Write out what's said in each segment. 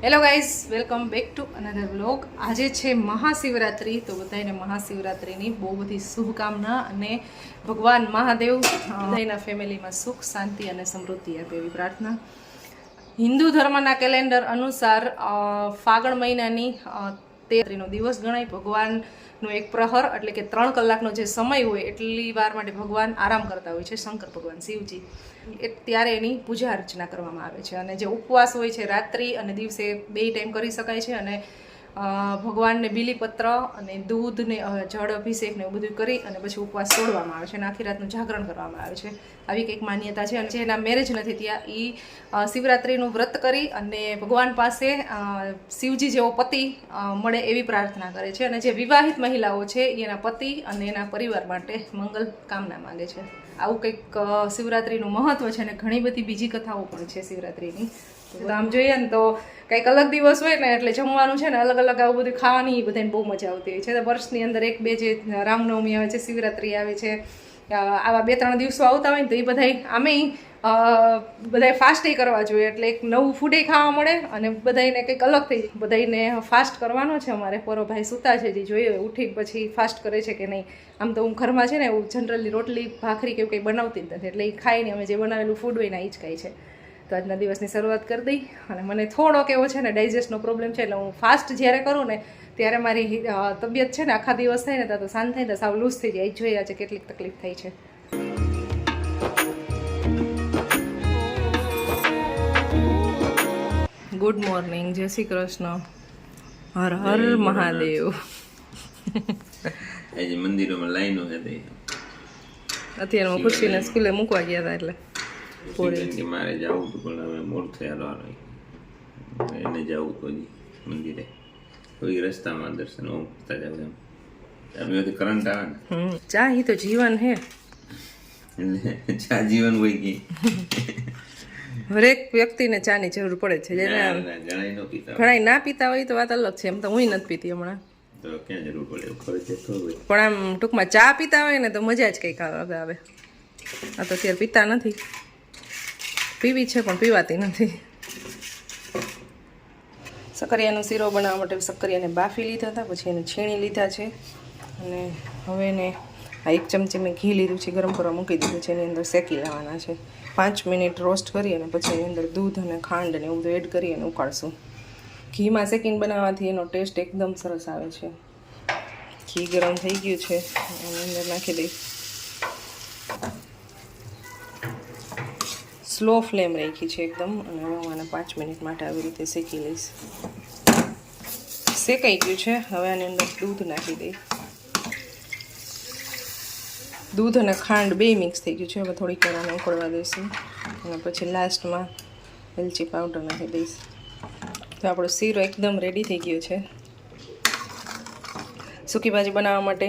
Hello guys, welcome back to another vlog. આજે છે મહાશિવરાત્રિ, તો બધાને મહાશિવરાત્રિની બહુ બધી શુભકામના અને ભગવાન મહાદેવ બધાના ફેમિલીમાં સુખ, શાંતિ અને સમૃદ્ધિ આપે એવી પ્રાર્થના. હિન્દુ ધર્મના કેલેન્ડર અનુસાર ફાગણ મહિનાની 13નો દિવસ ગણાય. ભગવાનનો એક પ્રહર એટલે કે 3 કલાકનો જે સમય હોય એટલી વાર માટે ભગવાન આરામ કરતા હોય છે, શંકર ભગવાન શિવજી. ત્યારે એની પૂજા અર્ચના કરવામાં આવે છે અને જે ઉપવાસ હોય છે રાત્રિ અને દિવસે 2 ટાઈમ કરી શકાય છે અને ભગવાનને બીલીપત્ર અને દૂધ ને જળ અભિષેક ને એવું બધું કરી અને પછી ઉપવાસ તોડવામાં આવે છે અને આખી રાતનું જાગરણ કરવામાં આવે છે. આવી કંઈક માન્યતા છે અને જેના મેરેજ નથી ત્યાં એ શિવરાત્રિનું વ્રત કરી અને ભગવાન પાસે શિવજી જેવો પતિ મળે એવી પ્રાર્થના કરે છે અને જે વિવાહિત મહિલાઓ છે એના પતિ અને એના પરિવાર માટે મંગલ કામના માંગે છે. આવું કંઈક શિવરાત્રિનું મહત્વ છે અને ઘણી બધી બીજી કથાઓ પણ છે શિવરાત્રિની. તો આમ જોઈએ ને તો કંઈક અલગ દિવસ હોય ને એટલે જમવાનું છે ને અલગ અલગ આવું બધું ખાવાની બધાને બહુ મજા આવતી હોય છે. વર્ષની અંદર 1-2 જે રામનવમી આવે છે, શિવરાત્રિ આવે છે, આવા 2-3 દિવસો આવતા હોય ને તો એ બધાય આમેય બધાય ફાસ્ટે કરવા જોઈએ એટલે એક નવું ફૂડે ખાવા મળે અને બધાને કંઈક અલગ થઈ જાય. બધાને ફાસ્ટ કરવાનો છે. અમારે પોરો ભાઈ સૂતા છે, જે જોઈએ ઉઠી પછી ફાસ્ટ કરે છે કે નહીં. આમ તો હું ઘરમાં છે ને એવું જનરલી રોટલી ભાખરી કે એવું કંઈ બનાવતી જ નથી એટલે એ ખાઈ નહીં, અમે જે બનાવેલું ફૂડ હોય ને એ જ ખાય છે. તો આજના દિવસની શરૂઆત કરી દઈ. અને મને થોડોક એવો છે ને ડાયજેસ્ટનો પ્રોબ્લેમ છે એટલે હું ફાસ્ટ જ્યારે કરું ને ત્યારે મારી તબિયત છે ને આખા દિવસ થાય ને તો શાંત થાય ને સાવ લૂઝ થઈ જાય. જોઈએ આજે કેટલીક તકલીફ થઈ છે. ગુડ મોર્નિંગ, જય શ્રી કૃષ્ણ, હર હર મહાદેવ. આજે મંદિરોમાં લાઈનો હતી. અત્યારે હું ખુશીને સ્કૂલે મૂકવા ગયા હતા એટલે કે મારે જવું હતું પણ હવે મોડું થયેલું એને જવું હતું મંદિરે. કોઈ રસ્તામાં દર્શન કરતા જાવ એમ તમે કરંટ આવે ને ચા હી તો જીવન હે એટલે ચા જીવન હોય કે હરેક વ્યક્તિને ચાની જરૂર પડે છે. જેને ઘણા ના પીતા હોય તો વાત અલગ છે. એમ તો હું નથી પીતી હમણાં, તો ક્યાં જરૂર પડે ખબર છે. પણ આમ ટૂંકમાં ચા પીતા હોય ને તો મજા જ કંઈક અલગ આવે. આ તો અત્યારે પીતા નથી, પીવી છે પણ પીવાતી નથી. સક્કરિયાનો શીરો બનાવવા માટે સક્કરિયાને બાફી લીધા હતા, પછી એને છીણી લીધા છે અને હવે એને આ 1 ચમચી મેં ઘી લીધું છે, ગરમ કરવા મૂકી દીધું છે. એની અંદર શેકી લેવાના છે. 5 મિનિટ રોસ્ટ કરી અને પછી એની અંદર દૂધ અને ખાંડ ને એવું એડ કરી અને ઉકાળશું. ઘીમાં શેકીને બનાવવાથી એનો ટેસ્ટ એકદમ સરસ આવે છે. ઘી ગરમ થઈ ગયું છે, એની અંદર નાખી દઈશ. સ્લો ફ્લેમ રાખી છે એકદમ અને હવે હું આને 5 મિનિટ માટે આવી રીતે શેકી લઈશ. શેકાઈ ગયું છે. હવે આની અંદર દૂધ નાખી દઈશ. દૂધ અને ખાંડ 2 મિક્સ થઈ ગયું છે. હવે થોડીક વાર આને ઉકળવા દઈશું અને પછી લાસ્ટમાં એલચી પાવડર નાખી દઈશ. તો આપણો શીરો એકદમ રેડી થઈ ગયો છે. સૂકી ભાજી બનાવવા માટે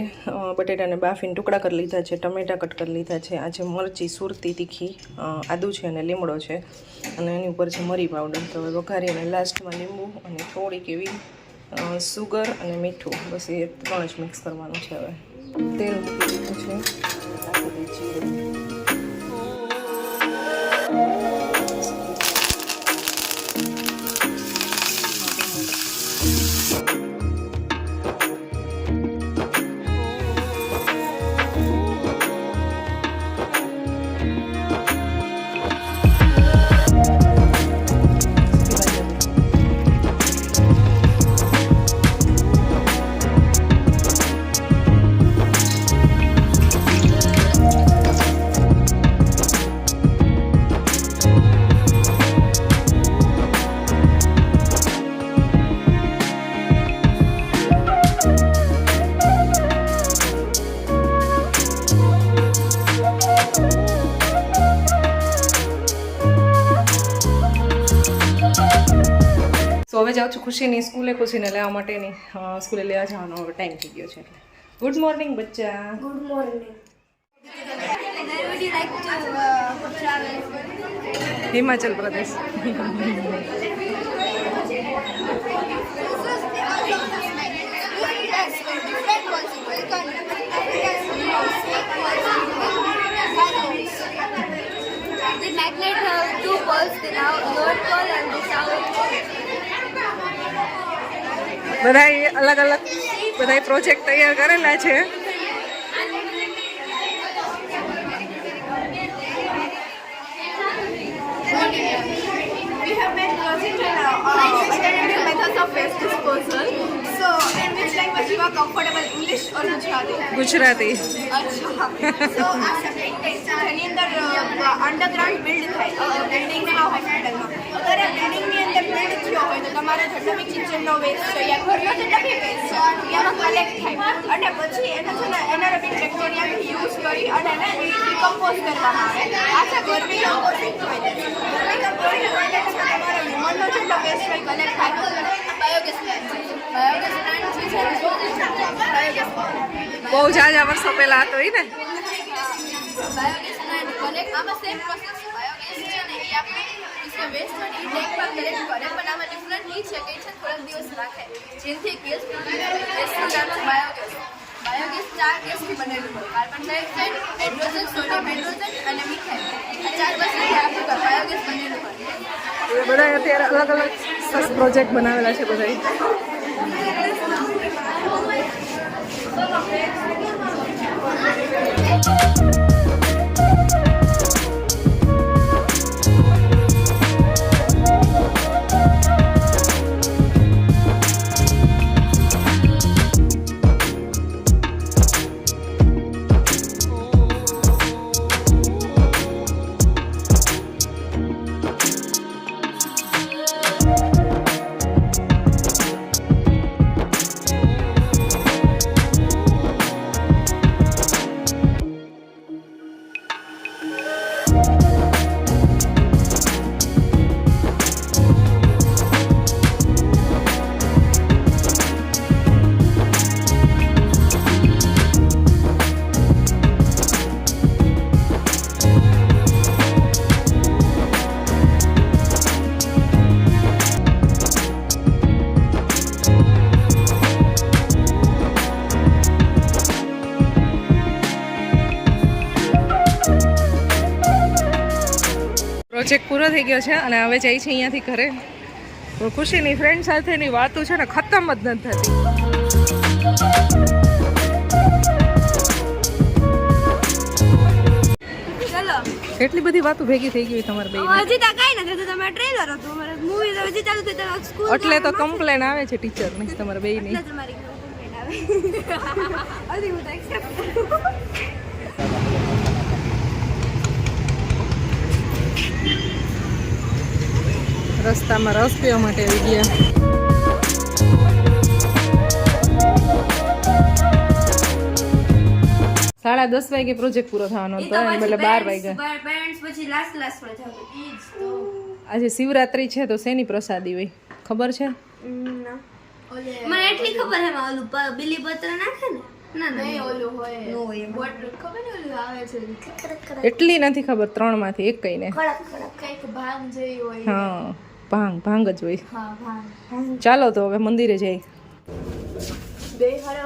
બટેટાને બાફીને ટુકડા કરી લીધા છે, ટમેટા કટ કરી લીધા છે, આ છે મરચી સુરતી તીખી, આદું છે અને લીમડો છે અને એની ઉપર છે મરી પાવડર. તો હવે વઘારી અને લાસ્ટમાં લીંબુ અને થોડીક એવી સુગર અને મીઠું, બસ એ 3 જ મિક્સ કરવાનું છે. હવે તેલ મૂકી દીધું છે, નાખી દઈએ જીરું. હવે જાઉં છું ખુશીની સ્કૂલે. ખુશીને લેવા માટેની સ્કૂલે લેવા જવાનો હવે ટાઈમ થઈ ગયો છે એટલે. ગુડ મોર્નિંગ બચ્ચા. Good morning. Where would you like to travel? Himachal Pradesh. The magnet have 2 poles, the north pole and the south pole. બધાય અલગ અલગ બધાય પ્રોજેક્ટ તૈયાર કરેલા છે. We have made project alternative methods of waste disposal. So, in which language you are comfortable, English or Gujarati? Gujarati. અચ્છા. So, આ subject જેની અંદર અંડરગ્રાઉન્ડ બિલ્ડ થાય બિલ્ડિંગમાં હોસ્પિટલમાં. અગર આ બિલ્ડિંગની અંદર બિલ્ડ થયો હોય તો તમારો જેટલો બી કિચનનો વેસ્ટ છે યા ઘરનો જેટલો બી વેસ્ટ છે એમાં કલેક્ટ થાય અને પછી એને છે ને એનારોબિક બેક્ટેરિયાને યુઝ કરી અને એને ડિકમ્પોઝ કરવામાં આવે. આખા ગરમી કમ્પોઝિંગ હોય છે. ગરમી કમ્પોઝિંગ હોય છે તમારો વિમાનનો જેટલો વેસ્ટ હોય કલેક્ટ થાય બાયોગેસ પ્લાન્ટ છે. બાયોગેસ પ્લાન્ટ જે છે બાયોગેસ બહુ જાજા વર્ષો પહેલા હતો ઈ ને. बायोगैस प्लांट कनेक्ट आमा सेम प्रोसेस है बायोगैस છે ને એ આપણે इसके वेस्ट હોય ને ટેક પર કલેક્ટ કરે પણ આમાં ડિફરન્ટ ઈ છે કે છે થોડા દિવસ રાખે જેથી ગેસ ગેસનું નામ છે બાયોગેસ. બાયોગેસ 4 ગેસથી બનેલું હોય carbon dioxide hydrogen sodium hydrogen અને મિથેન આ 4 વસ્તુથી આખું બાયોગેસ બનેલું હોય. એ બધા અત્યારે અલગ અલગ સરસ પ્રોજેક્ટ બનાવેલા છે બધાય. પ્રોજેક્ટ પૂરો થઈ ગયો છે અને હવે જાય છે અહીંયાથી ઘરે. પણ ખુશીની ફ્રેન્ડ સાથેની વાતો છે ને ખતમ જ નથી થતી. ચલો કેટલી બધી વાતો ભેગી થઈ ગઈ તમારે બે. હજી તો કાઈ નથી તમે ટ્રેલર હતું અમારે મૂવી તો હજી ચાલુ થઈ તો સ્કૂલ એટલે તો કમ્પ્લેન આવે છે ટીચરની તમારે બે ની. તમારી કમ્પ્લેન આવે હજી હું તો એક્સેપ્ટ રસ્તામાં રસ પીવા માટે આવી ગયા. સાડા 10 વાગે પ્રોજેક્ટ પૂરો થવાનો હતો અને એટલે 12 વાગ્યા. પેરેન્ટ્સ પછી લાસ્ટ પર જાવ તો ઈ જ તો આજે શિવરાત્રી છે તો શેની પ્રસાદી હોય ખબર છે? મને એટલી ખબર હે ઓલું બિલી પત્ર નાખે ને ના નહીં ઓલું હોય નો હોય વોટર ખબર ને ઓલું આવે છે એટલી નથી ખબર. 3 માંથી એક કઈને. કડક કઈક ભાંગ જેવી હોય. હા ભાંગ જ હોય. હા ભાંગ. ચાલો તો હવે મંદિરે જઈ. બે હરો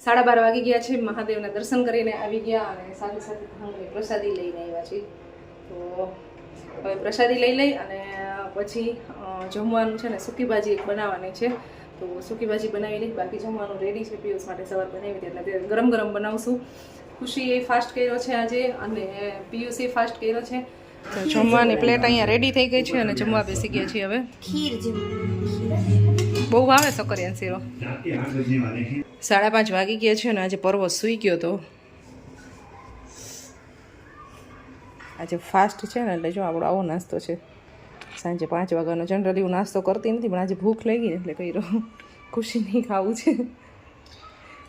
સાડા 12 વાગી ગયા છે. મહાદેવના દર્શન કરીને આવી ગયા અને સાથે સાથે ભાંગની પ્રસાદી લઈને આવ્યા છીએ. તો હવે પ્રસાદી લઈ અને પછી જમવાનું છે ને સૂકી ભાજી એક બનાવવાની છે. તો સૂકી ભાજી બનાવી લઈ, બાકી જમવાનું રેડી છે. પિયુષ માટે સવાર બનાવી હતી એટલે ગરમ ગરમ બનાવશું. ખુશીએ ફાસ્ટ કર્યો છે આજે અને પિયુષે ફાસ્ટ કર્યો છે. તો જમવાની પ્લેટ અહીંયા રેડી થઈ ગઈ છે અને જમવા બેસી ગયા છીએ હવે. ખીર જેવું બહુ ભાવે સકરિયાન શીરો. 5:30 વાગી ગયા છે અને આજે પર્વત સૂઈ ગયો તો આજે ફાસ્ટ છે ને એટલે જો આપણો આવો નાસ્તો છે. સાંજે 5 વાગ્યાનો જનરલી હું નાસ્તો કરતી નથી પણ આજે ભૂખ લાગી ને એટલે કર્યો. ખુશી નહીં ખાવું છે.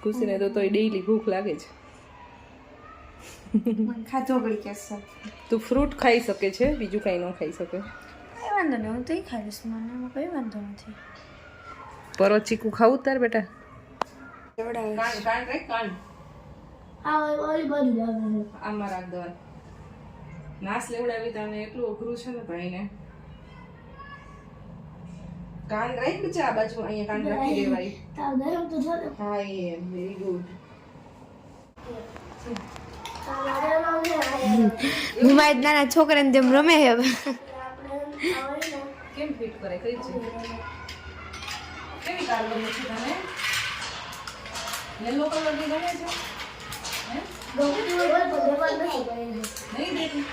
ખુશીને તો તોય ડેઈલી ભૂખ લાગે છે. ખાધો ગળી કેસે તું ફ્રૂટ ખાઈ શકે છે, બીજું કાંઈ ન ખાઈ શકે. કઈ વાંધો નહીં, હું તો ખાઈશ. મને કઈ વાંધો નથી. પર્વત ચીકુ ખાવું તાર બેટા? આમાં રાખ દવા. નાસ લેવડાવી તને એટલું અઘરું છે ને ભાઈને. કાન રાખ્યું છે આ બાજુ, અહીંયા કાન રાખી દેવાય. હા એમ, વેરી ગુડ. મારા નાના છોકરાને જેમ રમે છે હવે. કેમ ફિટ કરે કઈ છે? કેવી કાર ગમે છે તને? યલો કલર ની ગમે છે? હે? નહીં દેતી.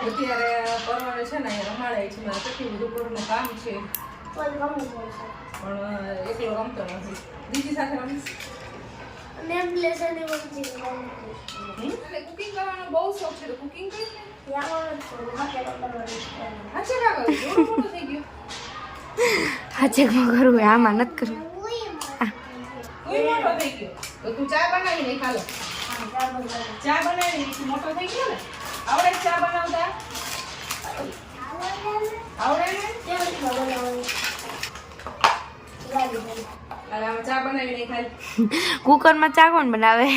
અત્યારે પરવાને છે ને અહીંયા રમાડાય છે, મારે કેટલું બધું ઘરનું કામ છે, પણ એકલો રમતો નથી. બીજી સાથે રમીશ. અને કુકિંગ કરવાનો બહુ શોખ છે, તો કુકિંગ કરીશ ને. હાચે કા કરું? જોડું મોટું થઈ ગયું. હાચેકમાં કરવું હોય, આમાં નથી કરવું. કોઈ મોટો થઈ ગયો તો તું ચા બનાવી નહીં ખાલો. ચા બનાવી તું મોટો થઈ ગયો ને. આવડે છે ચા બનાવતા? આવડે ને? અરે આમાં ચા બનાવી નહીં ખાલી. કુકરમાં ચા કોણ બનાવે?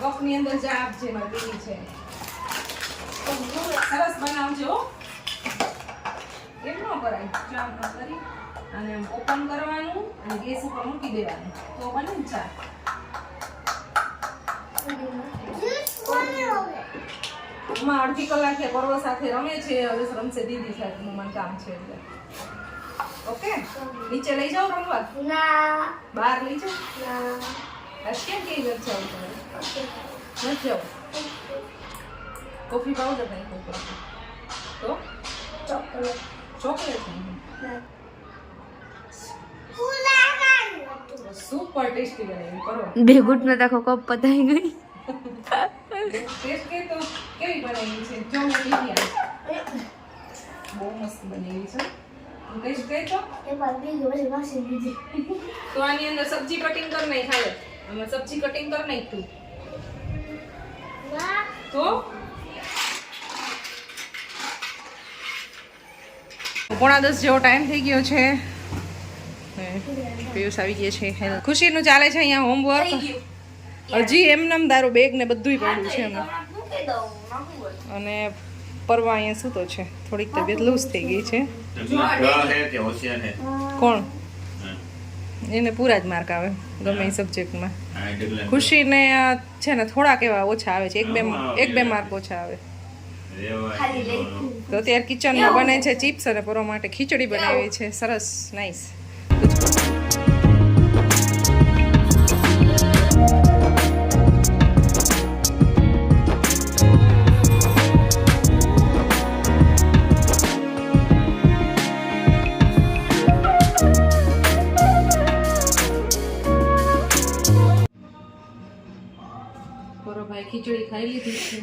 કપની અંદર ચા આપજે, મારી બેબી છે. સરસ બનાવજો હો. એમ ન કરાય. ચા ન કરી અને ઓપન કરવાનું અને ગેસ ઉપર મૂકી દેવાનું તો બને ને ચા. માં અડધી કલાક પર્વ સાથે રમે છે, હવે રમશે દીદી સાથે. મને કામ છે એટલે. ઓકે, નીચે લઈ જાઓ રમવા? બહાર લઈ જાઓ? કેમ કઈ ઘર જાવ તમે? નથી જાવ? કોફી પાવડર નહીં તો ચોકલેટ સુપર ટેસ્ટી બનાવી કરો. બે ગુટનો તાખો કપ પતાઈ ગઈ. ટેસ્ટ કે તો કેવી બનાવી છે? જો મેં લીધી આ બહુ મસ્ત બનાવી છે. ટેસ્ટ કે તો આની અંદર સબ્જી કટિંગ કર નહીં ખાલે. આમાં સબ્જી કટિંગ કર નહીં તું તો. પોણા 10 જેવો ટાઈમ થઈ ગયો છે. પિયુષ આવી ગયા છે. ખુશીનું ચાલે છે અહીંયા હોમવર્ક. હજી એમનેમ દારૂ બેગ ને બધું પડ્યું છે એમાં. અને પરવા અહીંયા સૂતો છે. થોડીક તબિયત લૂઝ થઈ ગઈ છે. કોણ? એને પૂરા જ માર્ક આવે ગમે એ સબ્જેક્ટમાં. ખુશીને છે ને થોડાક એવા ઓછા આવે છે, એક બે માર્ક ઓછા આવે. તો અત્યારે કિચનમાં બને છે ચિપ્સ અને પરવા માટે ખીચડી બનાવી છે. સરસ, નાઈસ. ભાઈ ખીચડી ખાઈ લીધી છે,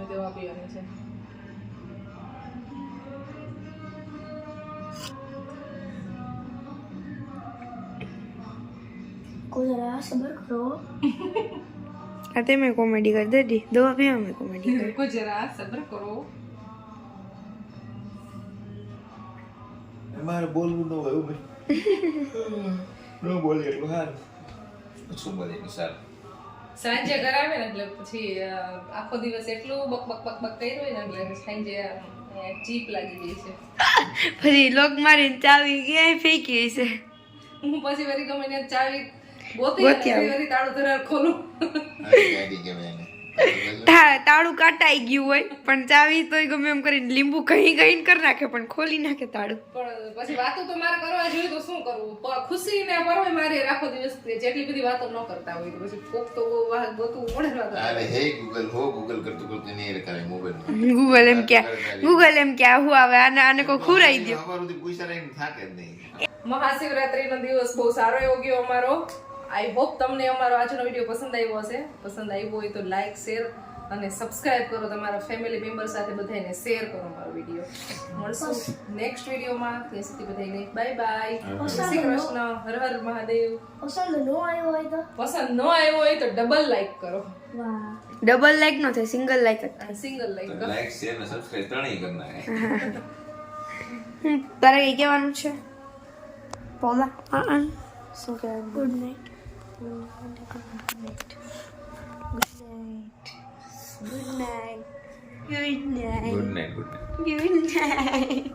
દવા પીવાની છે. આતે મેં કોમેડી कर दे दी दवा पीवा में कॉमेडी कर को जरा सब्र करो. મારે બોલવું ન હોય ભાઈ. ન બોલે એટલું સારું. શું બોલે એટલું સારું. સાંજે કરાવે ને એટલે પછી આખો દિવસ એટલું બક બક બક બક કર્યું હોય ને એટલે સાંજે ચીપ લાગી ગઈ છે. પછી લોક મારીને ચાવી ક્યાંય ફેંકી છે. હું પછી વળી ગમે ને ચાવી ગોતી વળી તાળું ધરાર ખોલું. તાળું કાટાઈ ગયું હોય પણ ચાવી તોય ગમે એમ કરીને લીંબુ કहीं કરી નાખે પણ ખોલી નાખે તાળું. પણ પછી વાતો તો મારે કરવા જોઈએ તો શું કરવું? ખુશી ને પરવાય મારે આખો દિવસ જેટલી બધી વાતો ન કરતા હોય તો પછી કોક તો ગોતું પડે વાતો. અરે હે ગૂગલ હો ગૂગલ કરતું કરતું નહીં કરે મોબાઈલ. ગૂગલ એમ ક્યાં હું આવે આને કોઈ ખુરાઈ દો. અમારું તો પૈસા લઈને થાકે જ નહીં. મહાશિવરાત્રીનો દિવસ બહુ સારો એવો ગયો અમારો. આઈ હોપ તમને અમારો આજનો વિડીયો પસંદ આવ્યો હશે. પસંદ આવ્યો હોય તો લાઈક, શેર અને સબસ્ક્રાઇબ કરો. તમારા ફેમિલી મેમ્બર સાથે બધાને શેર કરો અમારો વિડીયો. મળશું નેક્સ્ટ વિડીયોમાં. ત્યાં સુધી બધાને બાય બાય. શ્રી કૃષ્ણ. હર હર મહાદેવ. પસંદ ન આવ્યો હોય તો ડબલ લાઈક કરો. ડબલ લાઈક નો થાય, સિંગલ લાઈક જ થાય. સિંગલ લાઈક કરો. લાઈક શેર અને સબસ્ક્રાઇબ ત્રણેય કરી નાખે. તારે કઈ કહેવાનું છે પોલા? શું કહેવાનું? Good night. Good night. Good night good night good night